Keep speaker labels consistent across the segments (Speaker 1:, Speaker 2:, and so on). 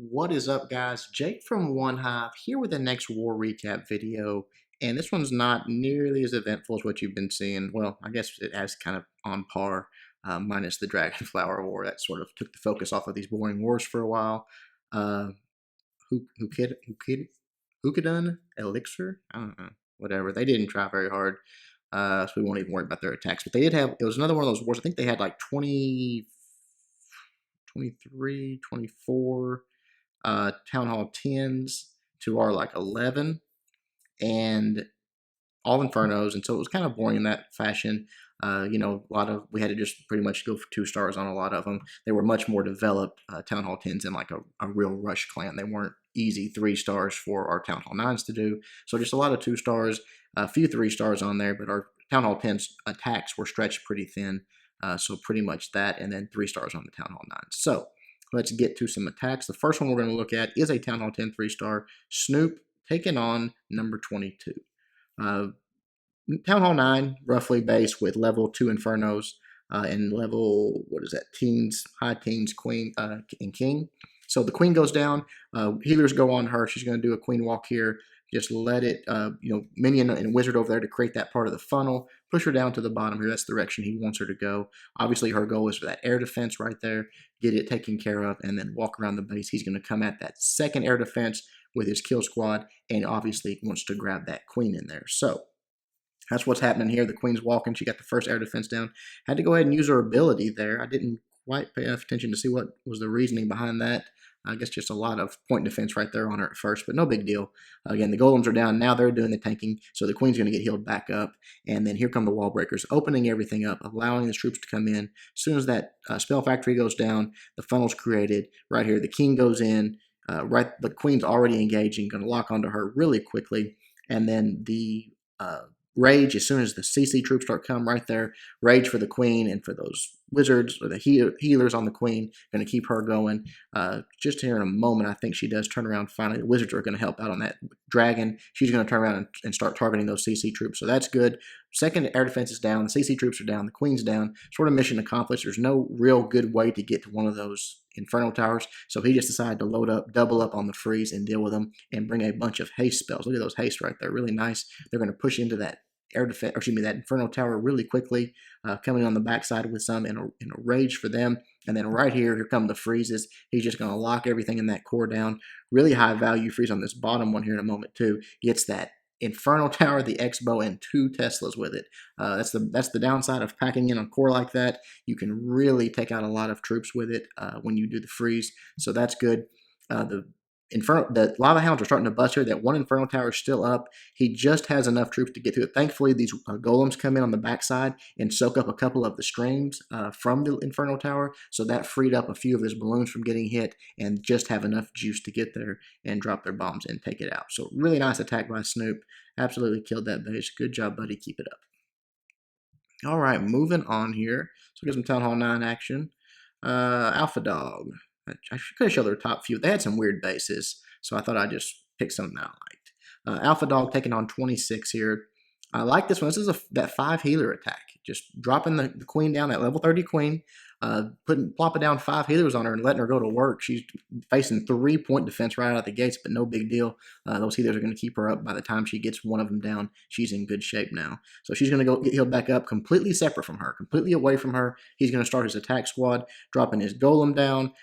Speaker 1: What is up, guys? Jake from OneHive here with the next war recap video. And this one's not nearly as eventful as what you've been seeing. Well, I guess it has kind of on par, minus the Dragonflower War. That sort of took the focus off of these boring wars for a while. Uh, who could done Elixir? I don't know. Whatever. They didn't try very hard. So we won't even worry about their attacks. But they did have, it was another one of those wars. I think they had like 20, 23, 24 Town Hall 10s to our like 11 and all infernos, and so it was kind of boring in that fashion. A lot of we had to just pretty much go for 2 stars on a lot of them. They were much more developed Town Hall 10s in like a real rush clan. They weren't easy 3 stars for our Town Hall 9s to do. So just a lot of 2 stars, a few 3 stars on there, but our Town Hall 10s attacks were stretched pretty thin. So pretty much that, and then 3 stars on the Town Hall 9s. So let's get to some attacks. The first one we're going to look at is a Town Hall 10 3-star Snoop taking on number 22. Town Hall 9, roughly base with level 2 Infernos and level, what is that, teens, high teens, Queen and King. So the Queen goes down, healers go on her. She's going to do a Queen walk here. Just let it, minion and wizard over there to create that part of the funnel. Push her down to the bottom here. That's the direction he wants her to go. Obviously, her goal is for that air defense right there. Get it taken care of, and then walk around the base. He's going to come at that second air defense with his kill squad, and obviously wants to grab that Queen in there. So that's what's happening here. The Queen's walking. She got the first air defense down. Had to go ahead and use her ability there. I didn't quite pay enough attention to see what was the reasoning behind that. I guess just a lot of point defense right there on her at first, but no big deal. Again, the golems are down. Now they're doing the tanking, so the Queen's going to get healed back up. And then here come the wall breakers, opening everything up, allowing the troops to come in. As soon as that spell factory goes down, the funnel's created. Right here, the King goes in. The Queen's already engaging, going to lock onto her really quickly. And then the Rage, as soon as the CC troops start coming right there, Rage for the Queen and for those wizards or the healers on the Queen, going to keep her going. Just here in a moment, I think she does turn around finally. The wizards are going to help out on that dragon. She's going to turn around and start targeting those CC troops, so that's good. Second air defense is down, the CC troops are down, the Queen's down. Sort of mission accomplished. There's no real good way to get to one of those Inferno towers, so he just decided to load up, double up on the freeze and deal with them and bring a bunch of haste spells. Look at those haste right there, really nice. They're going to push into that air defense, or excuse me, that Inferno tower really quickly, coming on the backside with some in a rage for them. And then right here come the freezes. He's just going to lock everything in that core down. Really high value freeze on this bottom one here in a moment too. Gets that Inferno tower, the X-bow, and 2 Teslas with it. That's the downside of packing in a core like that. You can really take out a lot of troops with it when you do the freeze. So that's good. The lava hounds are starting to bust here. That one Inferno tower is still up. He just has enough troops to get to it. Thankfully, these golems come in on the backside and soak up a couple of the streams from the Inferno tower, so that freed up a few of his balloons from getting hit and just have enough juice to get there and drop their bombs and take it out. So really nice attack by Snoop. Absolutely killed that base. Good job, buddy. Keep it up. All right, moving on here. So we got some Town Hall 9 action. Alpha Dog. I could have showed their top few. They had some weird bases, so I thought I'd just pick something that I liked. Alpha Dog taking on 26 here. I like this one. This is that 5 healer attack. Just dropping the Queen down, that level 30 Queen, plopping down 5 healers on her and letting her go to work. She's facing 3-point defense right out of the gates, but no big deal. Those healers are going to keep her up. By the time she gets one of them down, she's in good shape now. So she's going to go get healed back up, completely separate from her, completely away from her. He's going to start his attack squad, dropping his golem down.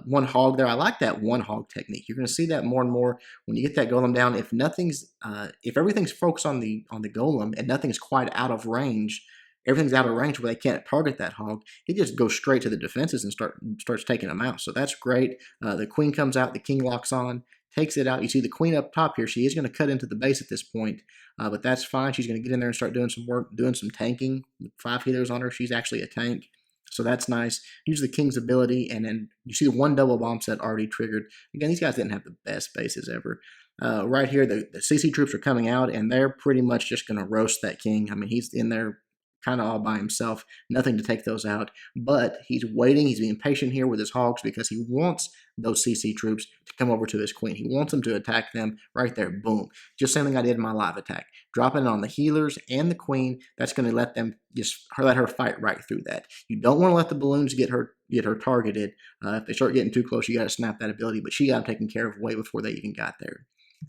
Speaker 1: One hog there. I like that one hog technique. You're going to see that more and more when you get that golem down. If everything's focused on the golem and nothing's quite out of range, everything's out of range where they can't target that hog, he just goes straight to the defenses and starts taking them out. So that's great. The Queen comes out, the King locks on, takes it out. You see the Queen up top here. She is going to cut into the base at this point, but that's fine. She's going to get in there and start doing some work, doing some tanking with 5 healers on her. She's actually a tank. So that's nice. Use the King's ability, and then you see the 1 double bomb set already triggered. Again, these guys didn't have the best bases ever. Right here, the CC troops are coming out, and they're pretty much just going to roast that King. I mean, he's in there kind of all by himself. Nothing to take those out. But he's waiting. He's being patient here with his hogs because he wants those CC troops to come over to his queen. He wants them to attack them right there. Boom. Just same thing I did in my live attack. Dropping it on the healers and the queen. That's going to let them let her fight right through that. You don't want to let the balloons get her targeted. If they start getting too close, you got to snap that ability. But she got them taken care of way before they even got there.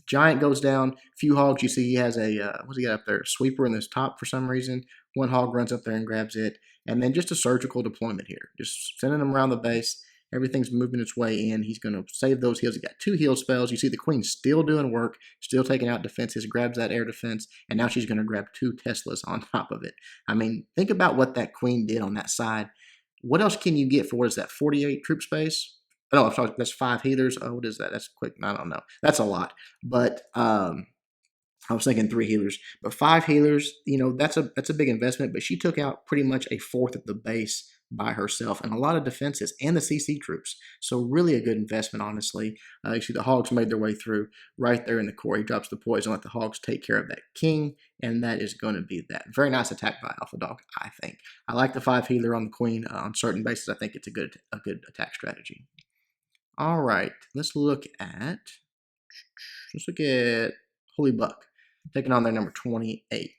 Speaker 1: Giant goes down. Few hogs. You see he has a, what's he got up there? A sweeper in this top for some reason. One hog runs up there and grabs it. And then just a surgical deployment here. Just sending them around the base. Everything's moving its way in. He's going to save those heals. He got 2 heal spells. You see the queen still doing work, still taking out defenses, grabs that air defense, and now she's going to grab 2 Teslas on top of it. I mean, think about what that queen did on that side. What else can you get for, what is that, 48 troop space? No, I'm sorry, that's 5 healers. Oh, what is that? That's quick. I don't know. That's a lot. But I was thinking 3 healers, but 5 healers, you know, that's a big investment. But she took out pretty much a fourth of the base by herself, and a lot of defenses and the CC troops. So really a good investment, honestly. You see the hogs made their way through right there in the core. He drops the poison, let the hogs take care of that king, and that is going to be that. Very nice attack by Alpha Dog, I think. I like the 5 healer on the queen on certain bases. I think it's a good attack strategy. All right, let's look at Holy Buck taking on their number 28.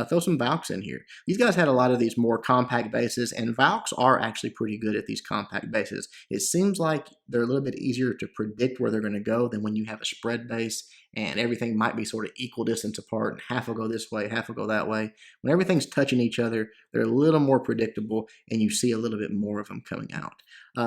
Speaker 1: Throw some Valks in here. These guys had a lot of these more compact bases, and Valks are actually pretty good at these compact bases. It seems like they're a little bit easier to predict where they're going to go than when you have a spread base and everything might be sort of equal distance apart, and half will go this way, half will go that way. When everything's touching each other, they're a little more predictable, and you see a little bit more of them coming out.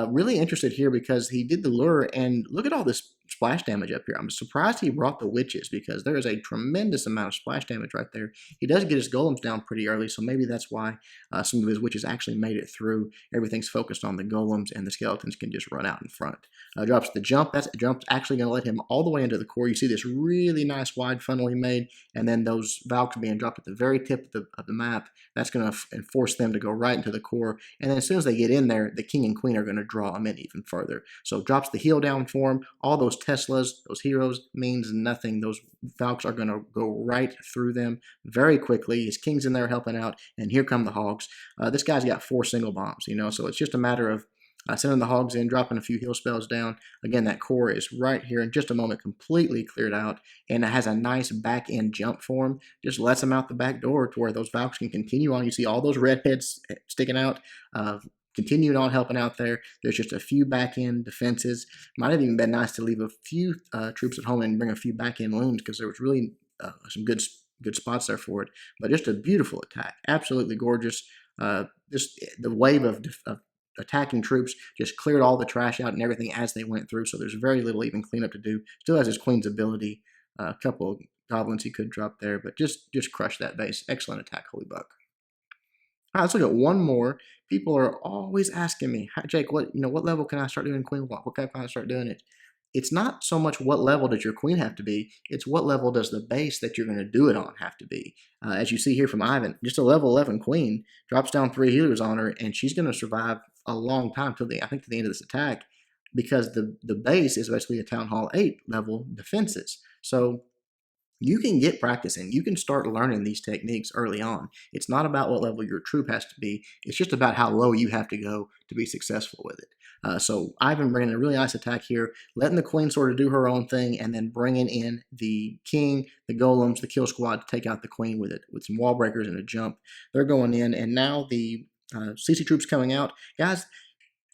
Speaker 1: Really interested here because he did the lure, and look at all this splash damage up here. I'm surprised he brought the witches because there is a tremendous amount of splash damage right there. He does get his golems down pretty early, so maybe that's why some of his witches actually made it through. Everything's focused on the golems, and the skeletons can just run out in front. Drops the jump. That jump's actually going to let him all the way into the core. You see this really nice wide funnel he made, and then those Valks being dropped at the very tip of the map. That's going to force them to go right into the core, and then as soon as they get in there, the king and queen are going to draw them in even further. So drops the heal down for him. All those Teslas, those heroes, means nothing. Those Valks are going to go right through them very quickly. His king's in there helping out, and here come the hogs. This guy's got 4 single bombs, you know, so it's just a matter of sending the hogs in, dropping a few heal spells down. Again, that core is right here in just a moment, completely cleared out, and it has a nice back end jump for him. Just lets them out the back door to where those Valks can continue on. You see all those red heads sticking out. Continued on helping out there. There's just a few back-end defenses. Might have even been nice to leave a few troops at home and bring a few back-end loons because there was really some good spots there for it. But just a beautiful attack. Absolutely gorgeous. Just the wave of attacking troops just cleared all the trash out and everything as they went through. So there's very little even cleanup to do. Still has his queen's ability. A couple of goblins he could drop there, but just crush that base. Excellent attack, Holy Buck. All right, let's look at one more. People are always asking me, Jake, what level can I start doing queen walk? What can I start doing it? It's not so much what level does your queen have to be, it's what level does the base that you're going to do it on have to be. As you see here from Ivan, just a level 11 queen, drops down 3 healers on her, and she's going to survive a long time to the end of this attack because the base is basically a Town Hall 8 level defenses. So you can get practicing. You can start learning these techniques early on. It's not about what level your troop has to be. It's just about how low you have to go to be successful with it. So Ivan bringing a really nice attack here, letting the queen sort of do her own thing, and then bringing in the king, the golems, the kill squad to take out the queen with some wall breakers and a jump. They're going in, and now the CC troops coming out. Guys,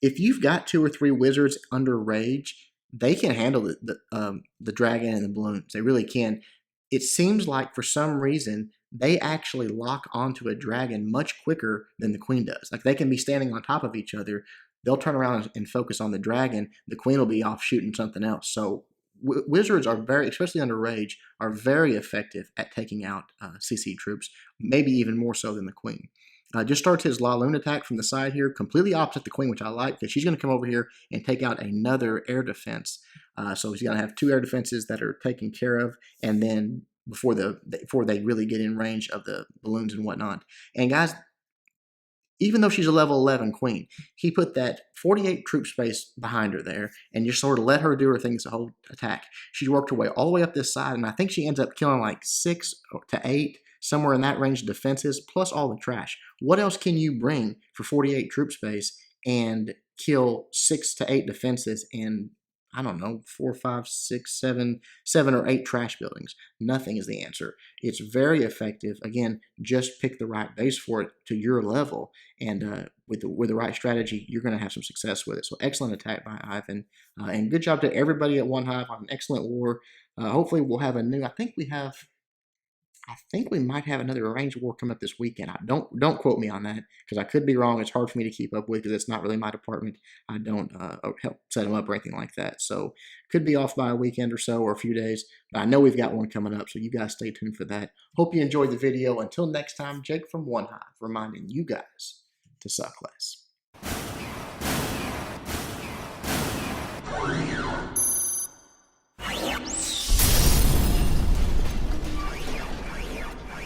Speaker 1: if you've got 2 or 3 wizards under rage, they can handle the dragon and the balloons. They really can. It seems like for some reason they actually lock onto a dragon much quicker than the queen does. Like they can be standing on top of each other. They'll turn around and focus on the dragon. The queen will be off shooting something else. So wizards are especially under rage, are very effective at taking out CC troops, maybe even more so than the queen. Just starts his GoLaLoon attack from the side here, completely opposite the queen, which I like because she's going to come over here and take out another air defense. So he's going to have 2 air defenses that are taken care of, and then before they really get in range of the balloons and whatnot. And guys, even though she's a level 11 queen, he put that 48 troop space behind her there and just sort of let her do her things the whole attack. She worked her way all the way up this side, and I think she ends up killing like 6 to 8, somewhere in that range of defenses, plus all the trash. What else can you bring for 48 troop space and kill 6 to 8 defenses and, I don't know, 4, 5, 6, 7, 7 or 8 trash buildings? Nothing is the answer. It's very effective. Again, just pick the right base for it to your level, and with the right strategy, you're going to have some success with it. So excellent attack by Ivan, and good job to everybody at OneHive on an excellent war. Hopefully, we'll have a new. I think we might have another arranged war coming up this weekend. Don't quote me on that, because I could be wrong. It's hard for me to keep up with because it's not really my department. I don't help set them up or anything like that. So could be off by a weekend or so or a few days. But I know we've got one coming up, so you guys stay tuned for that. Hope you enjoyed the video. Until next time, Jake from OneHive reminding you guys to suck less.